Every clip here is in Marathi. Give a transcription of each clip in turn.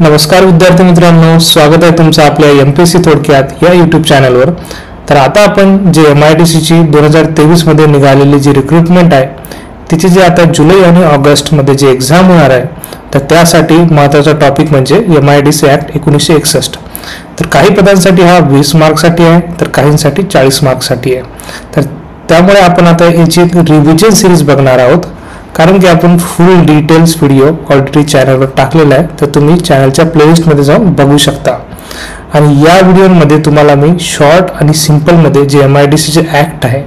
नमस्कार विद्यार्थी मित्रांनो, स्वागत आहे तुमचं आपल्या एमपीएससी थोडक्यात या यूट्यूब चॅनलवर। तर आता आपण जे MIDCची 2023 मध्ये निघालेली जी रिक्रुटमेंट आहे तिची जे आता जुलै आणि ऑगस्ट मध्ये जे एक्झाम होणार आहे तर त्यासाठी महत्त्वाचा टॉपिक म्हणजे MIDC ऍक्ट 1961। तर काही पदांसाठी हा 20 मार्क्ससाठी आहे तर काहींसाठी 40 मार्क्ससाठी आहे। तर त्यामुळे आपण आता याची रिव्हिजन सिरीज बघणार आहोत, कारण की आपण फुल डिटेल्स व्हिडिओ ऑलरेडी चॅनलवर टाकलेला आहे, तर तुम्ही चॅनलच्या प्लेलिस्टमध्ये जाऊन बघू शकता। आणि या व्हिडिओमध्ये तुम्हाला मी शॉर्ट आणि सिंपलमध्ये जे MIDCचे ऍक्ट आहे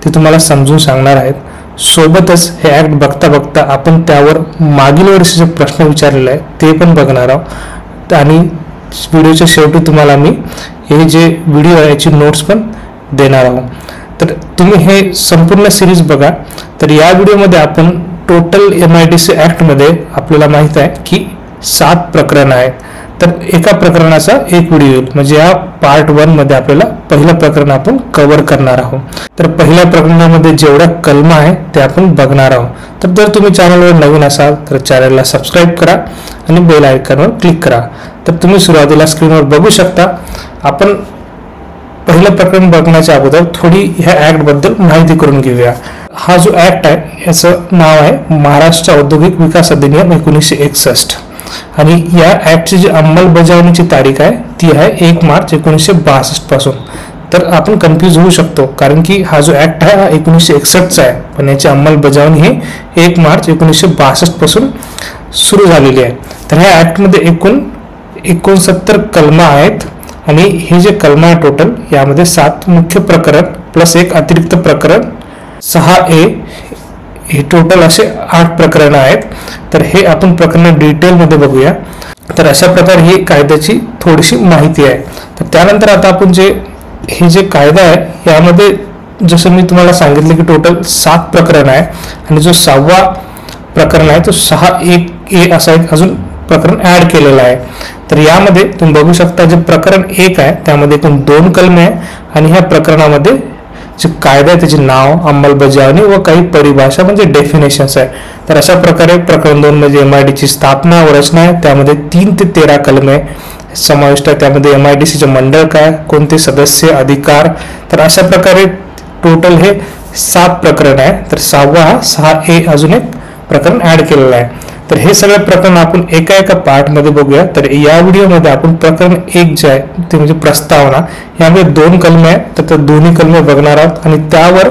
ते तुम्हाला समजून सांगणार आहेत। सोबतच हे ऍक्ट बघता बघता आपण त्यावर मागील वर्षीचे प्रश्न विचारलेले आहे ते पण बघणार आहोत। आणि व्हिडिओच्या शेवटी तुम्हाला मी हे जे व्हिडिओ आहे याची नोट्स पण देणार आहोत। तर तुम्ही हे संपूर्ण सिरीज बघा। तर या व्हिडिओमध्ये आपण टोटल MIDC ऍक्ट मध्ये आपल्याला माहित आहे की 7 प्रकरण आहेत, तर एका प्रकरणाचा एक व्हिडिओ येईल, म्हणजे या पार्ट 1 मध्ये आपल्याला पहिलं प्रकरण आपण कव्हर करणार आहोत। तर पहिल्या प्रकरणामध्ये जेवढ्या कलम आहे ते आपण बघणार आहोत। तर जर तुम्ही चॅनलवर नवीन असाल तर चॅनलला सबस्क्राईब करा आणि बेल आयकॉनवर क्लिक करा। तर तुम्ही सुरुवातीला स्क्रीनवर बघू शकता। आपण पहिलं प्रकरण बघण्याच्या अगोदर थोडी ह्या ऍक्ट बद्दल माहिती करून घेऊया। हा जो ऍक्ट आहे याचं नाव आहे महाराष्ट्र औद्योगिक विकास अधिनियम 1961 आणि या ऍक्टची जी अंमलबजावणीची तारीख आहे ती आहे 1 मार्च 1962 पासून। तर आपण कन्फ्यूज होऊ शकतो, कारण की हा जो ऍक्ट आहे हा 1961चा आहे, पण याची अंमलबजावणी ही 1 मार्च 1962 पासून सुरू झालेली आहे। तर ह्या ऍक्टमध्ये एकूण 69 कलम आहेत आणि हे जे कलम आहे टोटल यामध्ये 7 मुख्य प्रकरण प्लस एक अतिरिक्त प्रकरण 6A हे टोटल असे 8 प्रकरण आहेत। तर हे आपण प्रकरण डिटेलमध्ये बघूया। तर अशा प्रकारे ही कायद्याची थोडीशी माहिती आहे। तर त्यानंतर आता आपण हे जे कायदा आहे यामध्ये जसं मी तुम्हाला सांगितलं की टोटल 7 प्रकरण आहे आणि जो 6वा प्रकरण आहे तो 6A असा एक अजून प्रकरण ऍड केलेलं आहे। तर यामध्ये तुम्ही बघू शकता जे प्रकरण 1 आहे त्यामध्ये एकूण 2 कलमे आहे आणि ह्या प्रकरणामध्ये जे कायदा आहे त्याचे नाव, अंमलबजावणी व काही परिभाषा म्हणजे डेफिनेशन्स आहे। तर अशा प्रकारे प्रकरण 2 म्हणजे MIDCची स्थापना व रचना आहे, त्यामध्ये 3 ते 13 कलमे समाविष्ट आहे। त्यामध्ये MIDCचे मंडळ काय, कोणते सदस्य, अधिकार, तर अशा प्रकारे टोटल हे 7 प्रकरण आहे। तर 6वा हा 6A अजून एक प्रकरण ऍड केलेलं आहे। तर हे सगळे प्रकरण आपण एका पार्ट मध्ये बघूया। तर या व्हिडिओमध्ये आपण प्रकरण 1 जे आहे ते म्हणजे प्रस्तावना, यामध्ये 2 कलमे आहेत, तर त्या दोन्ही कलमे बघणार आहोत आणि त्यावर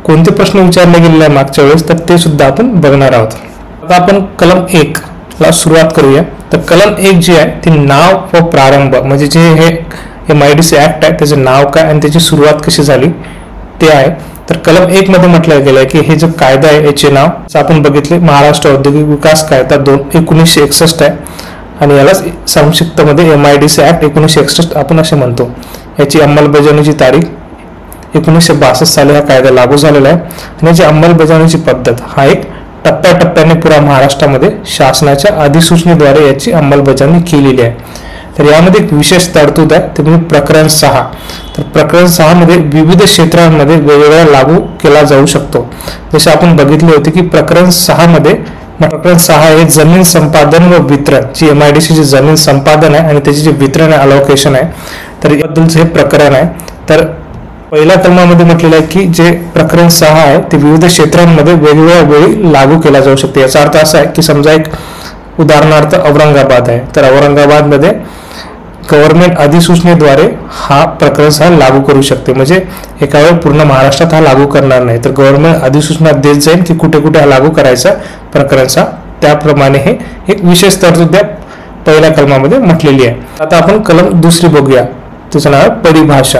कोणते प्रश्न विचारले गेलेले आहे मागच्या वेळेस तर ते सुद्धा आपण बघणार आहोत। आता आपण कलम 1 ला सुरुवात करूया। तर कलम 1 जे आहे ते नाव व प्रारंभ, म्हणजे जे हे MIDC ऍक्ट आहे त्याचे नाव काय आणि त्याची सुरुवात कशी झाली ते आहे। तर कलम 1 मध्ये म्हटलं गेलं आहे की हे जो कायदा आहे याचे नाव आपण बघितले महाराष्ट्र औद्योगिक विकास कायदा 1961 आहे आणि याला संक्षिप्तमध्ये MIDC ऍक्ट 1961 आपण असे म्हणतो। याची अंमलबजावणीची तारीख 1962 साली हा कायदा लागू झालेला आहे आणि याची अंमलबजावणीची पद्धत हा एक टप्प्याटप्प्याने पुरा महाराष्ट्रामध्ये शासनाच्या अधिसूचनेद्वारे याची अंमलबजावणी केलेली आहे। तर यामध्ये एक विशेष तरतूद आहे ते म्हणजे प्रकरण 6। तर प्रकरण 6 मध्ये विविध क्षेत्रांमध्ये वेगवेगळा लागू केला जाऊ शकतो। जसे आपण बघितले होते की प्रकरण 6 मध्ये प्रकरण 6 हे जमीन संपादन व वितरण, जी MIDC ची जमीन संपादन आहे आणि त्याचे जे वितरण आहे अलोकेशन आहे, तर याबद्दलचे हे प्रकरण आहे। तर पहिल्या कलमामध्ये म्हटलेलं आहे की जे प्रकरण 6 आहे ते विविध क्षेत्रांमध्ये वेगवेगळ्या वेळी लागू केला जाऊ शकतो। याचा अर्थ असा आहे की समजा एक उदाहरणार्थ औरंगाबाद आहे, तर औरंगाबादमध्ये गव्हर्नमेंट अधिसूचनेद्वारे हा प्रकरण 6 लागू करू शकते, म्हणजे एका वेळ पूर्ण महाराष्ट्रात हा लागू करणार नाही। तर गव्हर्नमेंट अधिसूचना देत जाईल की कुठे कुठे हा लागू करायचा प्रकरण 6, त्याप्रमाणे हे एक विशेष तरतूद पहिल्या कलमामध्ये म्हटलेली आहे। आता आपण कलम 2 बघूया, त्याचं नाव आहे परिभाषा।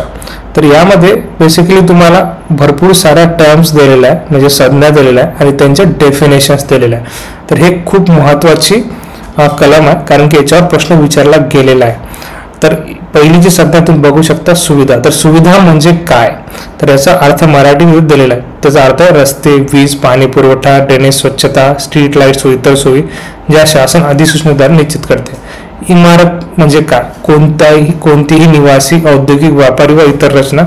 तर यामध्ये बेसिकली तुम्हाला भरपूर साऱ्या टर्म्स दिलेल्या आहे, म्हणजे संज्ञा दिलेल्या आहे आणि त्यांच्या डेफिनेशन्स दिलेल्या आहे। तर हे खूप महत्वाची कलम आहे, कारण की याच्यावर प्रश्न विचारला गेलेला आहे। तर पहिली जी संज्ञा तुम्ही बघू शकता सुविधा। तर सुविधा म्हणजे काय, तर याचा अर्थ मराठीमध्ये दिलेला आहे। त्याचा अर्थ रस्ते, वीज, पाणी पुरवठा, ड्रेनेज, स्वच्छता, स्ट्रीट लाईट्स व इतर सोयी ज्या शासन अधिसूचनेद्वारे निश्चित करते। इमारत म्हणजे काय, कोणतीही निवासी, औद्योगिक, व्यापारी व इतर रचना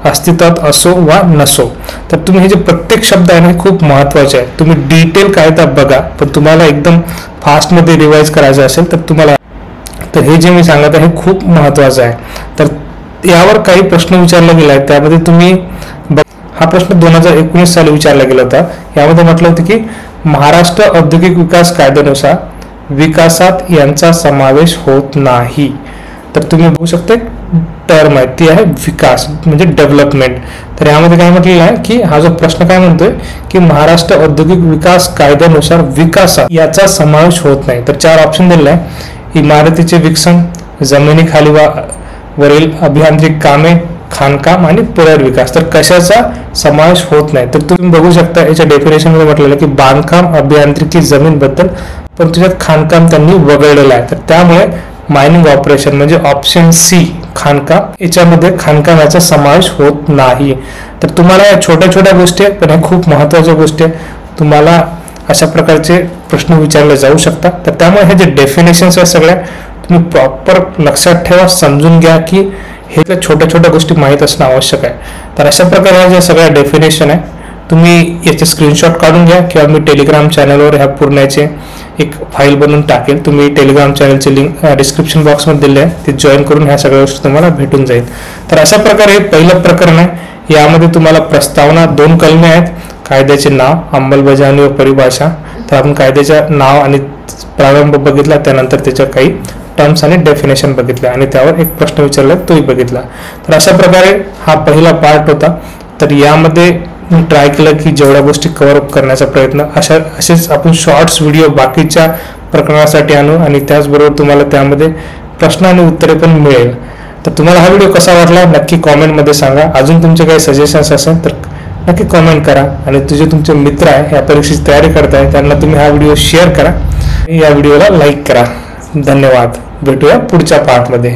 अस्तित्वात असो वा नसो। तर तुम्ही हे जे प्रत्येक शब्द आहे हे खूप महत्त्वाचे आहे। तुम्ही डिटेल कायदा बघा, पण तुम्हाला एकदम फास्ट मध्ये रिवाइज करायचं असेल तर तुम्हाला हे जे मी सांगत आहे हे खूप महत्त्वाचं आहे. तर यावर काही प्रश्न विचारला गेला आहे. त्यामध्ये तुम्ही हा प्रश्न 2019 साली विचारला गेला होता. यामध्ये म्हटलं होतं की महाराष्ट्र औद्योगिक विकास कायद्यानुसार विकासात यांचा समावेश होत नाही. तर तुम्ही बघू शकता टर्म आहे ती आहे विकास म्हणजे डेव्हलपमेंट. तर यामध्ये काय म्हटलेलं आहे की हा जो प्रश्न काय म्हणतोय की महाराष्ट्र औद्योगिक विकास कायद्यानुसार विकासात याचा समावेश होत नाही. तर 4 ऑप्शन दिलेले आहे. इमारतीचे विकसन, जमिनीखाली वरील अभियांत्रिक कामे, खाणकाम आणि पुनर्विकास. तर कशाचा समावेश होत नाही. तर तुम्ही बघू शकता याच्या डेफिनेशन मध्ये म्हटलेलं की बांधकाम अभियांत्रिकी जमीन बद्दल, पण त्याच्यात खाणकाम त्यांनी वगळलेलं आहे. तर त्यामुळे मायनिंग ऑपरेशन म्हणजे ऑप्शन सी खाणकाम, याच्यामध्ये खाणकाम याचा समावेश होत नाही. तर तुम्हाला या छोट्या छोट्या गोष्टी आहेत पण ह्या खूप महत्त्वाच्या गोष्टी आहेत. तुम्हाला अशा प्रकारचे प्रश्न विचारले जाऊ शकतात. तर त्यामुळे हे जे डेफिनेशन्स आहेत सगळ्या तुम्ही प्रॉपर लक्षात ठेवा, समजून घ्या की हे छोट्या छोट्या गोष्टी माहीत असणं आवश्यक आहे. तर अशा प्रकारे ज्या सगळ्या डेफिनेशन आहे तुम्ही याचे स्क्रीनशॉट काढून घ्या किंवा मी टेलिग्राम चॅनलवर ह्या पूर्णचे एक फाईल बनवून टाकेल. तुम्ही टेलिग्राम चॅनलची लिंक डिस्क्रिप्शन बॉक्समध्ये दिली आहे, ते जॉईन करून ह्या सगळ्या गोष्टी तुम्हाला भेटून जाईल. तर अशा प्रकारे हे पहिलं प्रकरण आहे. यामध्ये तुम्हाला प्रस्तावना, 2 कलमे आहेत, कायद्याचे नाव, अंमलबजावणी व परिभाषा. तर आपण कायद्याचं नाव आणि प्रारंभ बघितला, त्यानंतर त्याच्या काही टर्म्स आणि डेफिनेशन बघितल्या आणि त्यावर एक प्रश्न विचारला तोही बघितला. तर अशा प्रकारे हा पहिला पार्ट होता. तर यामध्ये मी ट्राय केलं की जेवढ्या गोष्टी कव्हर अप करण्याचा प्रयत्न, असेच आपण शॉर्ट्स व्हिडिओ बाकीच्या प्रकरणासाठी आणू आणि त्याचबरोबर तुम्हाला त्यामध्ये प्रश्न आणि उत्तरे पण मिळेल. तर तुम्हाला हा व्हिडिओ कसा वाटला नक्की कॉमेंटमध्ये सांगा. अजून तुमचे काही सजेशन्स असेल तर नक्की कॉमेंट करा. आणि तुमचे मित्र आहे या परीक्षेची तयारी करताय त्यांना तुम्ही हा व्हिडिओ शेअर करा, या व्हिडिओला लाईक करा. धन्यवाद. भेटूया पुढच्या पार्टमध्ये.